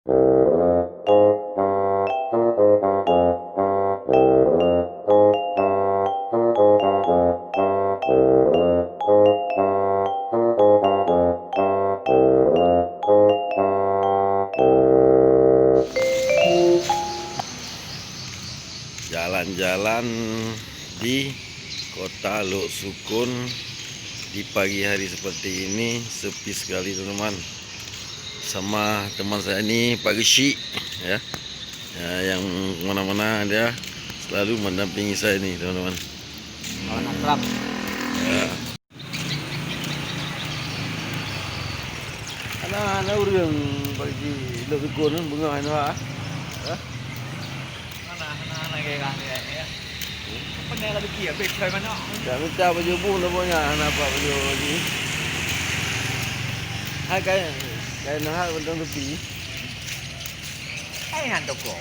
Jalan-jalan di kota Lok Sukun di pagi hari seperti ini, sepi sekali teman-teman. Sama teman saya ini Pak Geshi ya, yang mana-mana dia selalu mendampingi saya ini teman-teman. Kawan akrab. Ya. Ana urang bagi Lok Sukun bunga anu ah. Anak kayak kan ya. Pandai lagi kia bet kai mana. Dah minta baju bung dah punya anak apa baju ni. Hai kai nak bentang tepi. Ai nan toko.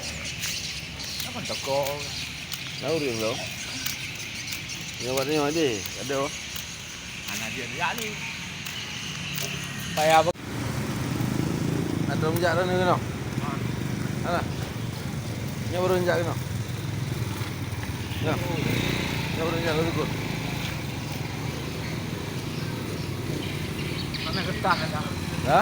Apa toko? Tahu dia belum? Ya warnanya ada. Ada. Anak dia ya ni. Kayak apa? Ada minyak dah ni kena. Ana. Ni baru minyak kena. Ya. Ni baru minyak Lok Sukun. Mana ketan ada? Ha?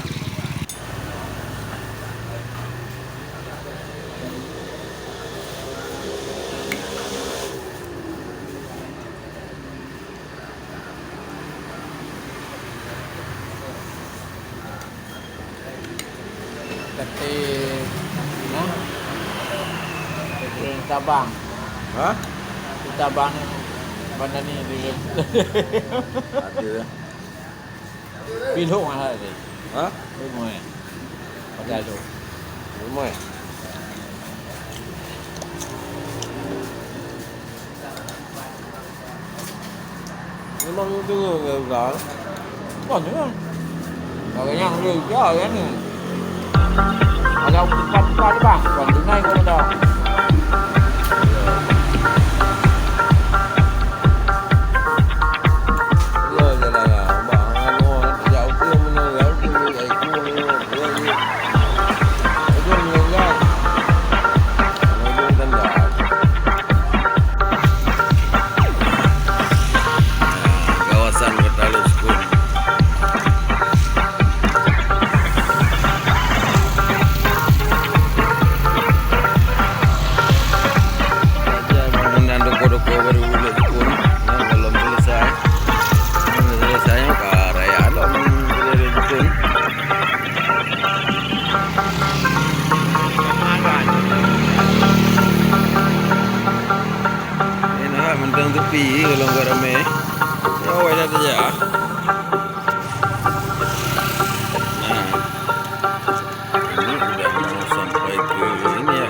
Ketik. Ketik tabang. Ha? Tabang benda ni dia. Ada. Pilih mana tadi? Ha? Rumah. Pada tu. Rumah. Memang tu enggak ulang. Banyak kan? Bagainya kerja kan ni. Ada tempat-tempat bang, buat tunai kau ada. Ya jalan lah. Bang anu jauh tu menengah tu ai ku dia ni. Itu menengah. Menengah tanda. Kawasan kota Lok Sukun. Saja bangunan doko-doko baru Lok Sukun yang belum selesai. Belum selesai maka raya Lok Sukun. Ini nak mentang tepi kalau enggak ramai. Ya awal dah saja. Nah, ini sudah mau sampai ke ini ya.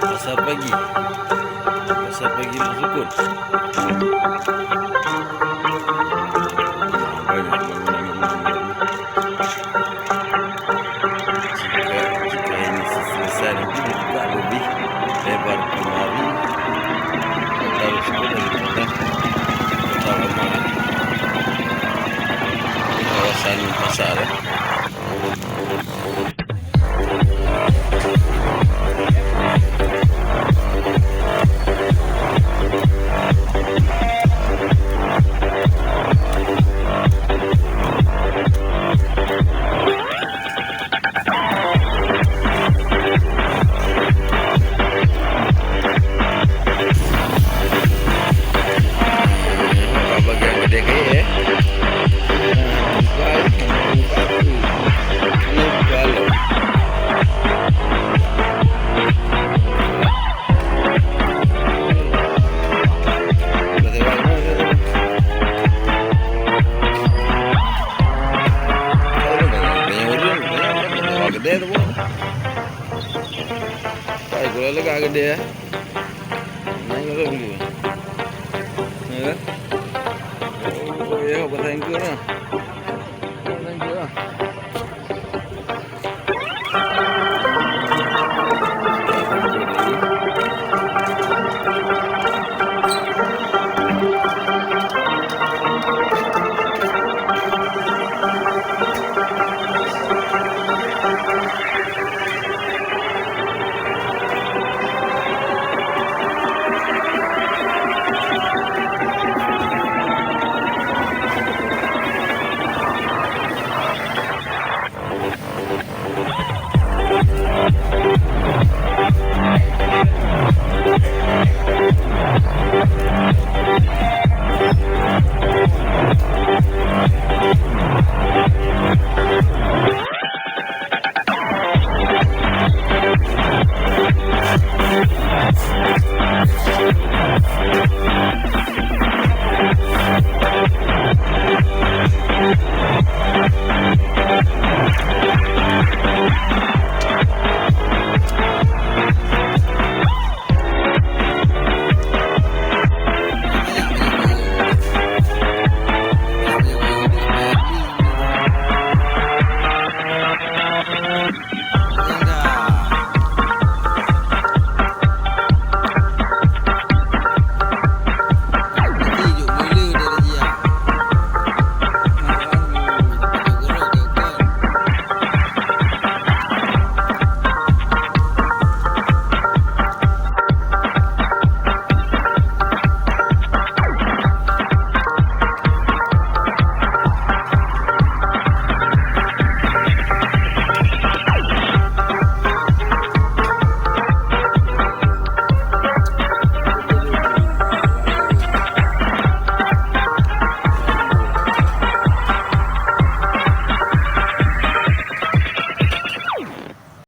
Pasar pagi. Pasar pagi Lok Sukun. Banyak bangunan-bangunan baru. Jika ini selesai nanti dibuka lebih lebar kembali kota Lok Sukun daripada kota lama. Ini kawasan pasar ya. Bagian gede kayak ya. Gede tu pun. Baik, kalau lega gede ya. Naik kalau dulu. Ya. Oh, ya, bertengkar lah.